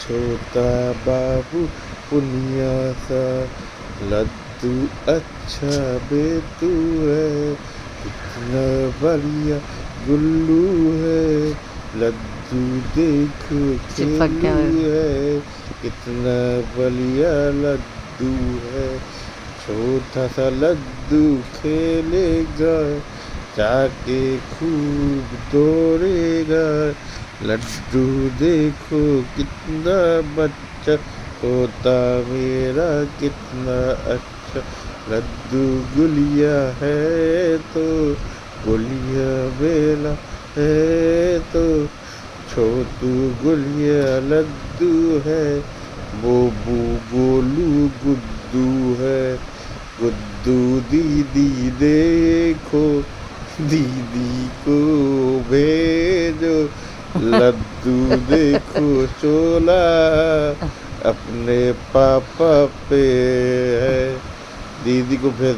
छोटा बाबू पुनिया सा, लड्डू अच्छा बेतू है, कितना बढ़िया गुल्लू है, लड्डू देखो चिपक गया खेलू है, कितना बढ़िया लड्डू है। छोटा सा लड्डू खेलेगा, जाके खूब दौड़ेगा, लड्डू देखो कितना बच्चा होता मेरा कितना अच्छा, लड्डू गुलिया है तो गुलिया मेला है तो, छोटू गुलिया लड्डू है, बोबू गोलू गुड्डू है, गुड्डू दीदी देखो दीदी को भेजो, लड्डू देखो चोला अपने पापा पे है, दीदी को भेज